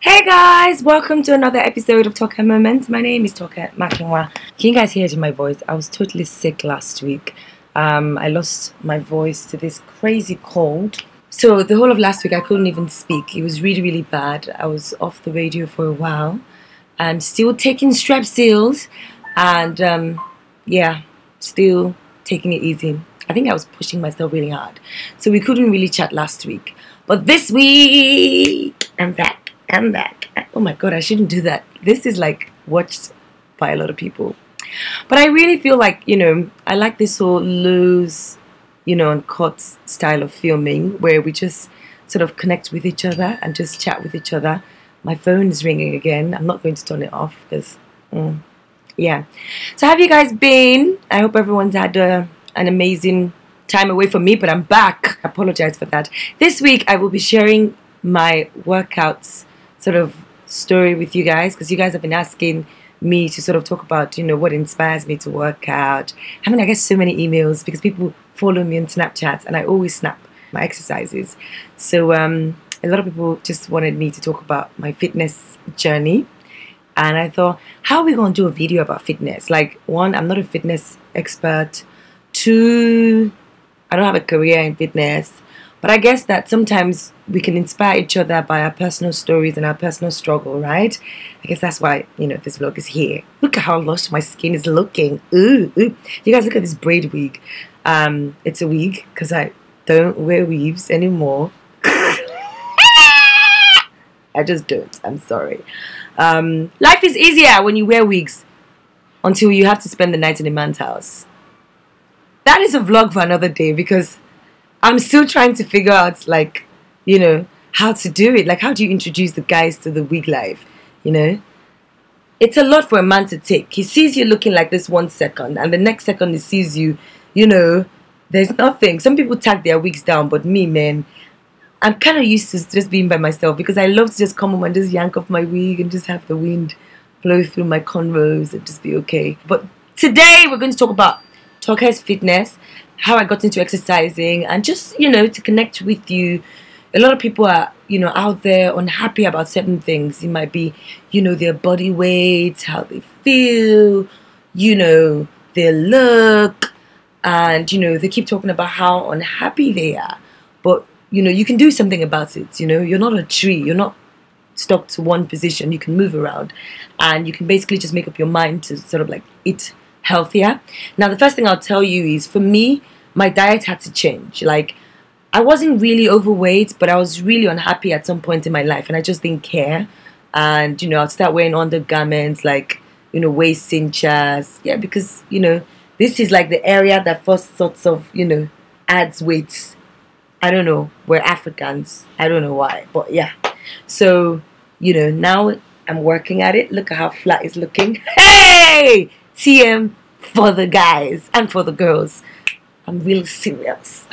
Hey guys, welcome to another episode of Talk Moments. My name is Toke Makinwa. Can you guys hear it in my voice? I was totally sick last week. I lost my voice to this crazy cold. So the whole of last week I couldn't even speak. It was really bad. I was off the radio for a while and still taking Strepsils and yeah, still taking it easy. I think I was pushing myself really hard. So we couldn't really chat last week. But this week, I'm back. Oh my god, I shouldn't do that. This is like watched by a lot of people. But I really feel like, I like this whole loose, uncut style of filming where we just sort of connect with each other and just chat with each other. My phone is ringing again. I'm not going to turn it off because, yeah. So how have you guys been? I hope everyone's had an amazing time away from me, but I'm back. I apologize for that. This week I will be sharing my workouts sort of story with you guys because you guys have been asking me to sort of talk about what inspires me to work out. I get so many emails because people follow me on Snapchat and I always snap my exercises. So a lot of people just wanted me to talk about my fitness journey, and I thought, how are we going to do a video about fitness? Like, one, I'm not a fitness expert. Two, I don't have a career in fitness. But I guess that sometimes we can inspire each other by our personal stories and our personal struggle, right? I guess that's why, this vlog is here. Look at how lush my skin is looking. Ooh. You guys, look at this braid wig. It's a wig because I don't wear weaves anymore. I just don't. I'm sorry. Life is easier when you wear wigs until you have to spend the night in a man's house. That is a vlog for another day because I'm still trying to figure out, how to do it. Like, how do you introduce the guys to the wig life, It's a lot for a man to take. He sees you looking like this 1 second, and the next second he sees you, there's nothing. Some people tag their wigs down, but me, man, I'm kind of used to just being by myself because I love to just come home and just yank off my wig and just have the wind blow through my cornrows and just be okay. But today we're going to talk about Toke's fitness, how I got into exercising, and just, to connect with you. A lot of people are, out there unhappy about certain things. It might be, their body weight, how they feel, their look, and, they keep talking about how unhappy they are. But, you can do something about it, You're not a tree. You're not stuck to one position. You can move around, and you can basically just make up your mind to sort of like eat healthier. Now, the first thing I'll tell you is, for me, my diet had to change. Like, I wasn't really overweight, but I was really unhappy at some point in my life, and I just didn't care. And I'd start wearing undergarments, like, waist cinchers. Yeah, because this is like the area that first sorts of adds weight. I don't know, we're Africans, I don't know why, but yeah. So now I'm working at it. Look at how flat it's looking. Hey, TM for the guys and for the girls. I'm really serious.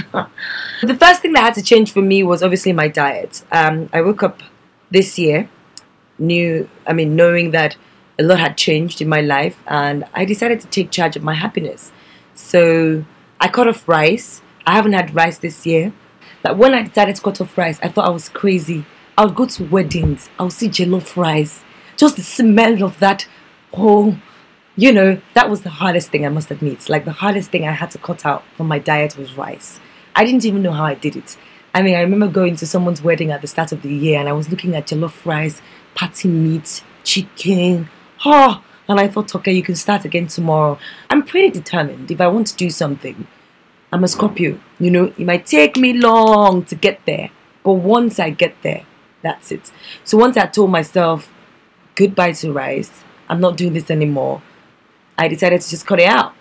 The first thing that had to change for me was obviously my diet. I woke up this year knowing that a lot had changed in my life, and I decided to take charge of my happiness. So I cut off rice. I haven't had rice this year. That when I decided to cut off rice, I thought I was crazy. I would go to weddings. I would see jollof rice. Just the smell of that whole... that was the hardest thing, I must admit. Like, the hardest thing I had to cut out from my diet was rice. I didn't even know how I did it. I remember going to someone's wedding at the start of the year, and I was looking at jollof rice, patty meat, chicken. And I thought, okay, you can start again tomorrow. I'm pretty determined. If I want to do something, I'm a Scorpio. It might take me long to get there, but once I get there, that's it. So once I told myself, goodbye to rice, I'm not doing this anymore, I decided to just cut it out.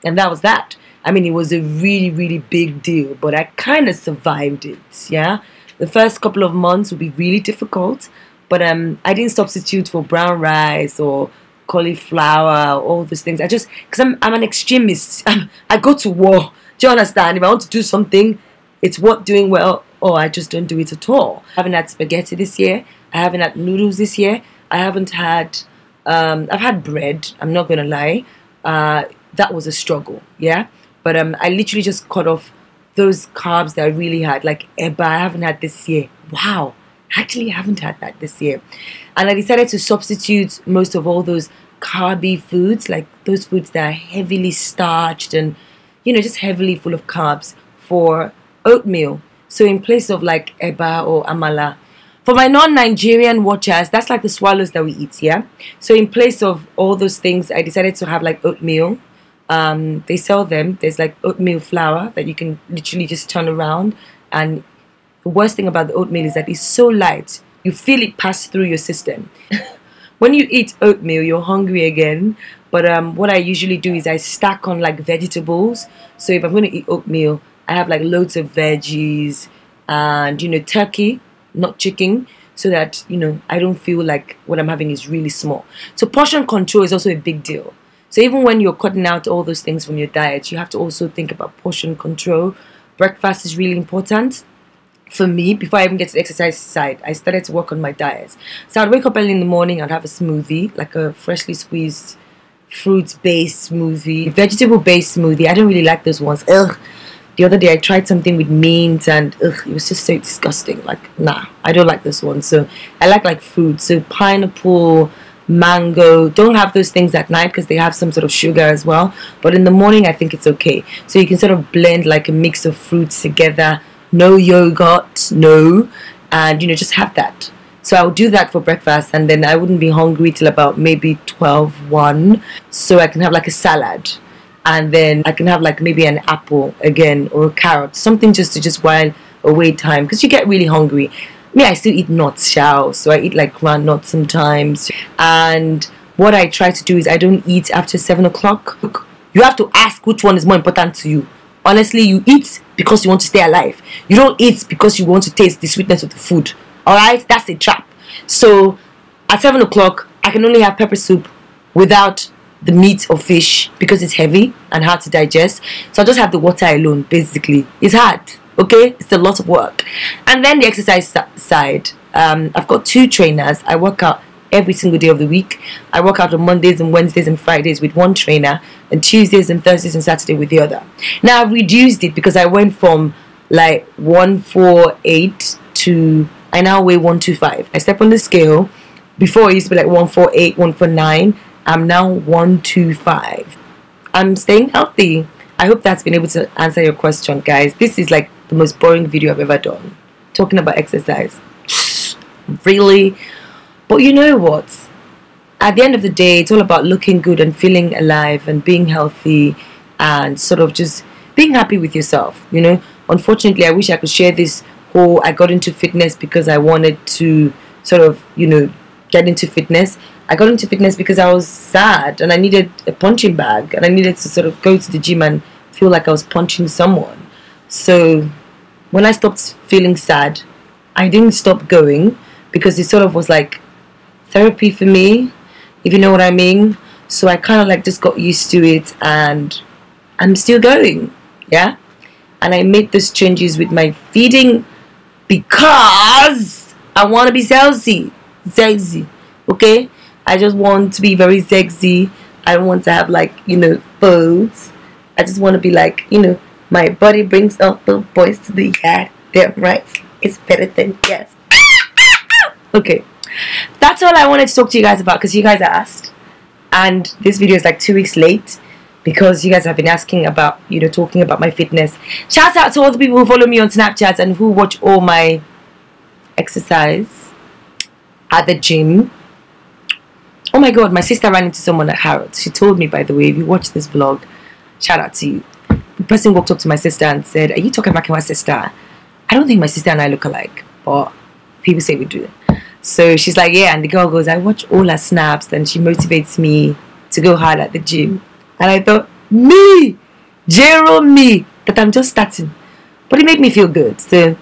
And that was that. It was a really big deal, but I kind of survived it, yeah? The first couple of months would be really difficult, but I didn't substitute for brown rice or cauliflower, all those things. Because I'm an extremist. I go to war. Do you understand? If I want to do something, it's worth doing well, or I just don't do it at all. I haven't had spaghetti this year. I haven't had noodles this year. I haven't had... I've had bread, I'm not gonna lie. That was a struggle, yeah? But I literally just cut off those carbs that I really had, like eba. I haven't had this year. Wow, I actually haven't had that this year. And I decided to substitute most of all those carby foods, like those foods that are heavily starched and, you know, just heavily full of carbs, for oatmeal. So in place of like eba or amala. For my non-Nigerian watchers, that's like the swallows that we eat, yeah? So in place of all those things, I decided to have like oatmeal. They sell them. There's like oatmeal flour that you can literally just turn around. And the worst thing about the oatmeal is that it's so light. You feel it pass through your system. When you eat oatmeal, you're hungry again. But what I usually do is I stack on like vegetables. So if I'm going to eat oatmeal, I have like loads of veggies and, you know, turkey, not chicken, so that, you know, I don't feel like what I'm having is really small. So portion control is also a big deal. So even when you're cutting out all those things from your diet, you have to also think about portion control. Breakfast is really important. For me, before I even get to the exercise side, I started to work on my diet. So I'd wake up early in the morning, I'd have a smoothie, like a freshly squeezed fruits-based smoothie, vegetable-based smoothie. I don't really like those ones. Ugh. The other day I tried something with mint and ugh, it was just so disgusting. Like, nah, I don't like this one. So I like fruit. So pineapple, mango. Don't have those things at night because they have some sort of sugar as well. But in the morning, I think it's okay. So you can sort of blend like a mix of fruits together. No yogurt, no. And, you know, just have that. So I would do that for breakfast, and then I wouldn't be hungry till about maybe 12, 1. So I can have like a salad. And then I can have like maybe an apple again, or a carrot, something just to while away time, because you get really hungry. Me, I still eat nuts, so I eat like ground nuts sometimes. And what I try to do is I don't eat after 7 o'clock. You have to ask which one is more important to you. Honestly, you eat because you want to stay alive. You don't eat because you want to taste the sweetness of the food. Alright, that's a trap. So at 7 o'clock, I can only have pepper soup without the meat or fish because it's heavy and hard to digest. So I just have the water alone, basically. It's hard, okay? It's a lot of work. And then the exercise side. I've got 2 trainers. I work out every single day of the week. I work out on Mondays and Wednesdays and Fridays with one trainer, and Tuesdays and Thursdays and Saturday with the other. Now I've reduced it because I went from like 148 to I now weigh 125. I step on the scale. Before it used to be like 148, 149. I'm now 125. I'm staying healthy. I hope that's been able to answer your question, guys. This is like the most boring video I've ever done, talking about exercise. Really? But you know what? At the end of the day, it's all about looking good and feeling alive and being healthy and sort of just being happy with yourself, you know. Unfortunately, I wish I could share this whole I got into fitness because I wanted to sort of, you know, get into fitness. I got into fitness because I was sad and I needed a punching bag, and I needed to sort of go to the gym and feel like I was punching someone. So when I stopped feeling sad, I didn't stop going because it sort of was like therapy for me, if you know what I mean. So I kind of like just got used to it, and I'm still going, yeah. And I made those changes with my feeding because I want to be sexy, okay. I just want to be very sexy. I don't want to have like, you know, pose. I just want to be like, you know, my body brings up the boys to the yard. Damn right, it's better than yes. Okay, that's all I wanted to talk to you guys about because you guys asked, and this video is like 2 weeks late because you guys have been asking about, you know, talking about my fitness. Shout out to all the people who follow me on Snapchat and who watch all my exercise at the gym. Oh my god, my sister ran into someone at Harrods. She told me, by the way, if you watch this vlog, shout out to you. The person walked up to my sister and said, "Are you talking about my sister?" I don't think my sister and I look alike, but people say we do. So she's like, yeah, and the girl goes, "I watch all her snaps and she motivates me to go hard at the gym." And I thought, me, Jerome, that I'm just starting. But it made me feel good. So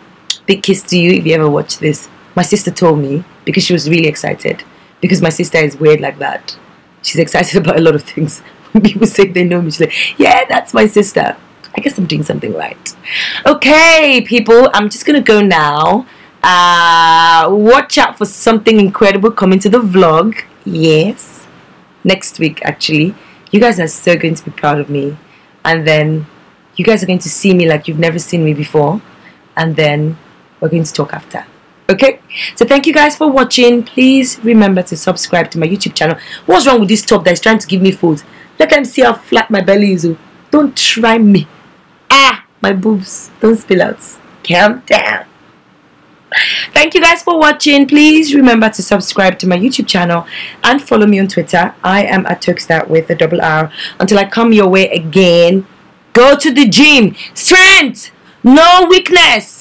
big kiss to you if you ever watch this. My sister told me because she was really excited. Because my sister is weird like that. She's excited about a lot of things. When people say they know me, she's like, yeah, that's my sister. I guess I'm doing something right. Okay, people, I'm just going to go now. Watch out for something incredible coming to the vlog. Yes. Next week, actually. You guys are so going to be proud of me. And then you guys are going to see me like you've never seen me before. And then we're going to talk after. Okay? So thank you guys for watching. Please remember to subscribe to my YouTube channel. What's wrong with this top that is trying to give me food? Let them see how flat my belly is. Don't try me. My boobs, don't spill out. Calm down. Thank you guys for watching. Please remember to subscribe to my YouTube channel and follow me on Twitter. I am at Turkstar with a double R. Until I come your way again, go to the gym. Strength, no weakness.